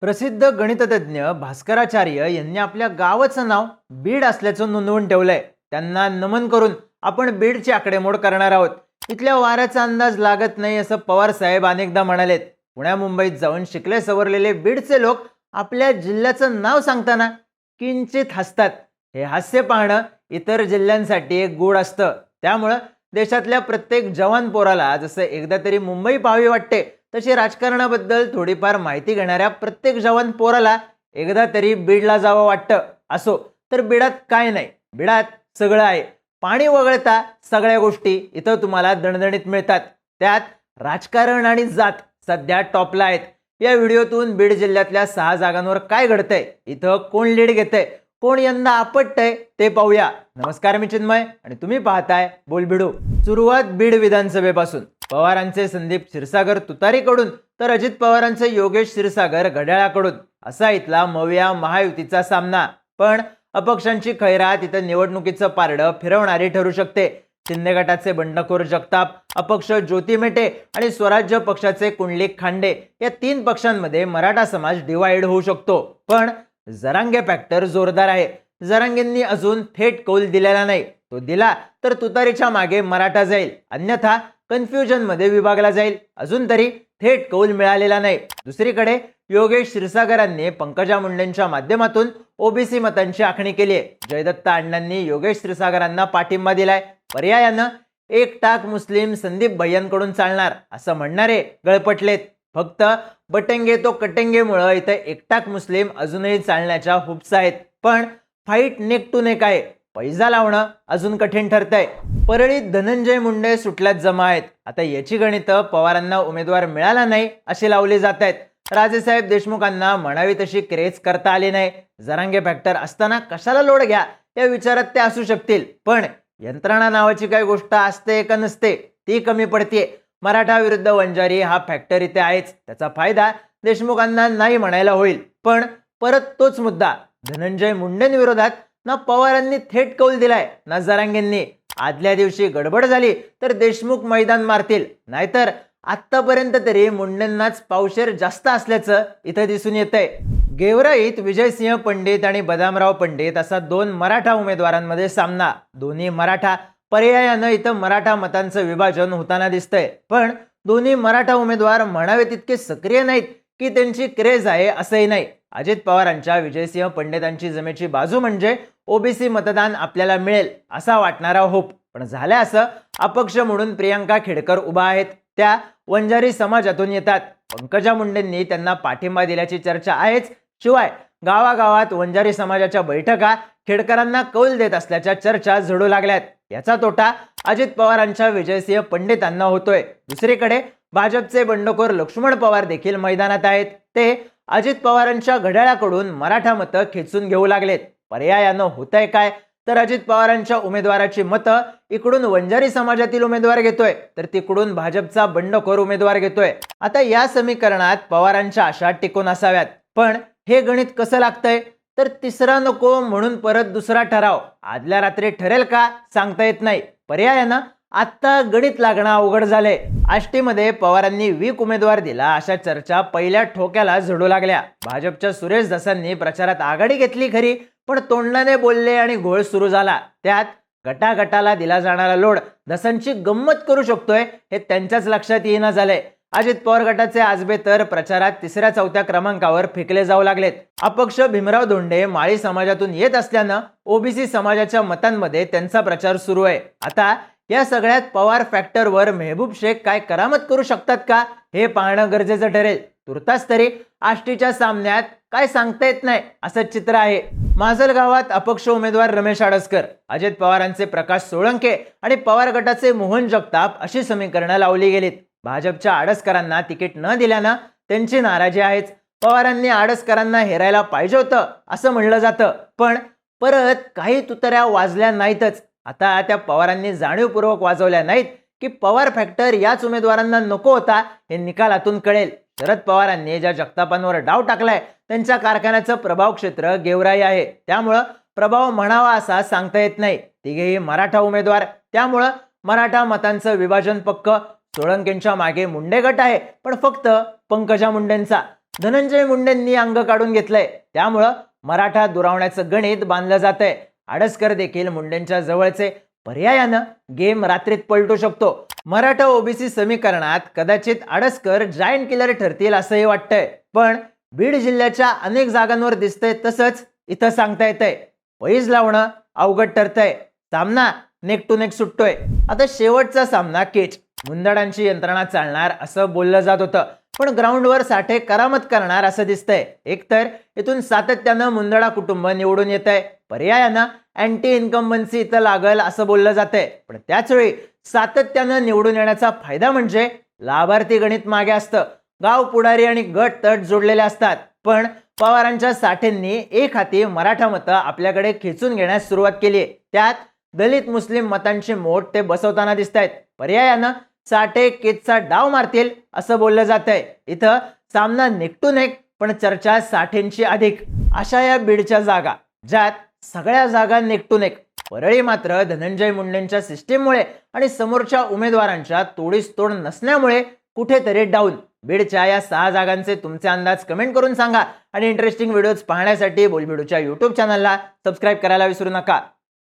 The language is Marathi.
प्रसिद्ध गणिततज्ञ भास्कराचार्य यांनी आपल्या गावाचं नाव बीड असल्याचं नोंदवून ठेवलंय. त्यांना नमन करून आपण बीडची आकडेमोड करणार आहोत. इथल्या वाऱ्याचा अंदाज लागत नाही असं पवार साहेब अनेकदा म्हणालेत. पुण्या मुंबईत जाऊन शिकले सवरलेले बीडचे लोक आपल्या जिल्ह्याचं नाव सांगताना किंचित हसतात. हे हास्य पाहणं इतर जिल्ह्यांसाठी एक गूढ असतं. त्यामुळं देशातल्या प्रत्येक जवान पोराला जसं एकदा तरी मुंबई पाहावी वाटते, तशी राजकारणाबद्दल थोडीफार माहिती घेणाऱ्या प्रत्येक जवान पोराला एकदा तरी बीडला जावं वाटतं. असो तर बीडात काय नाही, बीडात सगळं आहे. पाणी वगळता सगळ्या गोष्टी इथं तुम्हाला दणदणीत मिळतात. त्यात राजकारण आणि जात सध्या टॉपला आहेत. या व्हिडिओतून बीड जिल्ह्यातल्या 6 जागांवर काय घडतंय, इथं कोण लीड घेतंय, कोण यंदा आपटतंय ते पाहूया. नमस्कार, मी चिन्मय आणि तुम्ही पाहताय बोलबिडू. सुरुवात बीड विधानसभेपासून. पवारांचे संदीप क्षीरसागर तुतारीकडून तर अजित पवारांचे योगेश क्षीरसागर घड्याळाकडून असा इथला मविया महायुतीचा सामना. पण अपक्षांची खैरात इथं निवडणुकीचं पारडं फिरवणारी ठरू शकते. शिंदे गटाचे बंडखोर जगताप, अपक्ष ज्योती मेटे आणि स्वराज्य पक्षाचे कुंडलिक खांडे या 3 पक्षांमध्ये मराठा समाज डिवाइड होऊ शकतो. पण जरांगे फॅक्टर जोरदार आहे. जरांगेंनी अजून थेट कौल दिलेला नाही. तो दिला तर तुतारीच्या मागे मराठा जाईल, अन्यथा कन्फ्युजन मध्ये विभागला जाईल. अजून तरी थेट कौल मिळालेला नाही. दुसरीकडे योगेश क्षीरसागरांनी पंकजा मुंडेंच्या माध्यमातून ओबीसी मतांची आखणी केली आहे. जयदत्त अण्णांनी योगेश क्षीरसागरांना पाठिंबा दिलाय. पर्यायानं एक टाक मुस्लिम संदीप भैयांकडून चालणार असं म्हणणारे गळपटलेत. फक्त बटेंगे तो कटेंगेमुळे इथं एकटाक मुस्लिम अजूनही चालण्याच्या हुप्स आहेत. पण फाईट नेक टू नेक आहे. पैजा लावणं अजून कठीण ठरतंय. परळीत धनंजय मुंडे सुटल्यात जमा आहेत. आता याची गणितं पवारांना उमेदवार मिळाला नाही अशी लावली जात आहेत. राजेसाहेब देशमुखांना म्हणावी तशी क्रेज करता आली नाही. जरांगे फॅक्टर असताना कशाला लोड घ्या या विचारात ते असू शकतील. पण यंत्रणा नावाची काही गोष्ट असते का नसते ती कमी पडते. मराठा विरुद्ध वंजारी हा फॅक्टर इथे आहेच. त्याचा फायदा देशमुखांना नाही म्हणायला होईल. पण परत तोच मुद्दा, धनंजय मुंडेंविरोधात ना पवारांनी थेट कौल दिलाय ना जरांगेंनी. आदल्या दिवशी गडबड झाली तर देशमुख मैदान मारतील, नाहीतर आतापर्यंत तरी मुंडेंनाच पावशेर जास्त असल्याचं इथं दिसून येतंय. गेवराईत विजयसिंह पंडित आणि बदामराव पंडित असा 2 मराठा उमेदवारांमध्ये सामना. दोन्ही मराठा. पर्यायानं इथं मराठा मतांचं विभाजन होताना दिसतंय. पण दोन्ही मराठा उमेदवार म्हणावे तितके सक्रिय नाहीत की त्यांची क्रेज आहे असंही नाही. अजित पवारांच्या विजयसिंह पंडितांची जमेची बाजू म्हणजे ओबीसी मतदान आपल्याला मिळेल असा वाटणारा होप. पण झालं असं, अपक्ष म्हणून प्रियंका खेडकर उभा आहेत. त्या वंजारी समाजातून येतात. पंकजा मुंडेंनी त्यांना पाठिंबा दिल्याची चर्चा आहेच. शिवाय गावागावात वंजारी समाजाच्या बैठका खेडकरांना कौल देत असल्याच्या चर्चा झडू लागल्यात. याचा तोटा अजित पवारांच्या विजयसिंह पंडितांना होतोय. दुसरीकडे भाजपचे बंडखोर लक्ष्मण पवार देखील मैदानात आहेत. ते अजित पवारांच्या घड्याळाकडून मराठा मतं खेचून घेऊ लागलेत. पर्यायानं होतंय काय, तर अजित पवारांच्या उमेदवाराची मतं इकडून वंजारी समाजातील उमेदवार घेतोय तर तिकडून भाजपचा बंडखोर उमेदवार घेतोय. आता या समीकरणात पवारांच्या आशा टिकून असाव्यात. पण हे गणित कसं लागतंय, तर तिसरा नको म्हणून परत दुसरा ठराव आदल्या रात्री ठरेल का सांगता येत नाही. पर्यायानं आता गणित लागणं अवघड झालंय. आष्टीमध्ये पवारांनी वीक उमेदवार दिला अशा चर्चा पहिल्या ठोक्याला झडू लागल्या. भाजपच्या सुरेश धसांनी प्रचारात आघाडी घेतली खरी, पण तोंडाने बोलले आणि घोळ सुरू झाला. त्यात गटागटाला दिला जाणारा लोड धसांची गंमत करू शकतोय हे त्यांच्याच लक्षात येईना झालंय. अजित पवार गटाचे आजबे तर प्रचारात 3ऱ्या-4थ्या क्रमांकावर फेकले जाऊ लागलेत. अपक्ष भीमराव धोंडे माळी समाजातून येत असल्यानं ओबीसी समाजाच्या मतांमध्ये त्यांचा प्रचार सुरू आहे. आता या सगळ्यात पवार फॅक्टरवर मेहबूब शेख काय करामत करू शकतात का हे पाहणं गरजेचं ठरेल. तुर्तास तरी आष्टीच्या सामन्यात काय सांगता येत नाही असं चित्र आहे. माजल गावात अपक्ष उमेदवार रमेश आडसकर, अजित पवारांचे प्रकाश सोळंके आणि पवार गटाचे मोहन जगताप अशी समीकरणं लावली गेलीत. भाजपच्या आडसकरांना तिकीट न दिल्यानं त्यांची नाराजी आहेच. पवारांनी आडसकरांना हेरायला पाहिजे होतं असं म्हणलं जातं. पण परत काही तुतऱ्या वाजल्या नाहीतच. आता त्या पवारांनी जाणीवपूर्वक वाजवल्या नाहीत की पवार फॅक्टर याच उमेदवारांना नको होता हे निकालातून कळेल. शरद पवारांनी ज्या जगतापांवर डाव टाकलाय त्यांच्या कारखान्याचं प्रभाव क्षेत्र गेवराई आहे. त्यामुळं प्रभाव म्हणावा असा सांगता येत नाही. तिघेही मराठा उमेदवार, त्यामुळं मराठा मतांचं विभाजन पक्क. सोळंकेंच्या मागे मुंडे गट आहे, पण फक्त पंकजा मुंडेंचा. धनंजय मुंडेंनी अंग काढून घेतलंय, त्यामुळं मराठा दुरावण्याचं गणित बांधलं जातंय. आडसकर देखील मुंडेंच्या जवळचे, पर्यायानं गेम रात्रीत पलटू शकतो. मराठा ओबीसी समीकरणात कदाचित आडसकर जायंट किलर ठरतील असंही वाटतंय. पण बीड जिल्ह्याच्या अनेक जागांवर दिसतंय तसंच इथं सांगता येतंय. पैज लावणं अवघड ठरतंय. सामना नेक टू नेक सुटतोय. आता शेवटचा सामना केच. मुंदडांची यंत्रणा चालणार असं बोललं जात होतं, पण ग्राउंडवर साठे करामत करणार असं दिसतंय. एकतर इथून सातत्यानं मुंदडा कुटुंब निवडून येत आहे, पर्यायानं अँटी इन्कम्बन्सी इथं लागल असं बोललं जातंय. पण त्याचवेळी सातत्यानं निवडून येण्याचा फायदा म्हणजे लाभार्थी गणित मागे असतं. गाव पुढारी आणि गट तट जोडलेले असतात. पण पवारांच्या साठेंनी एक हाती मराठा मतं आपल्याकडे खेचून घेण्यास सुरुवात केली. त्यात दलित मुस्लिम मतांची मोठ ते बसवताना दिसत आहेत. पर्यायानं साठे केचचा डाव मारतील असं बोललं जातंय. इथं सामना नेक टू नेक, पण चर्चा साठेंची अधिक. अशा या बीडच्या जागा ज्यात सगळ्या जागा नेक टू नेक. परळी मात्र धनंजय मुंडेंच्या सिस्टीममुळे आणि समोरच्या उमेदवारांच्या तोडीस तोड नसण्यामुळे कुठेतरी डाऊन. बीडच्या या 6 जागांचे तुमचे अंदाज कमेंट करून सांगा आणि इंटरेस्टिंग व्हिडिओज पाहण्यासाठी बोलबिडूच्या YouTube चॅनलला सबस्क्राईब करायला विसरू नका.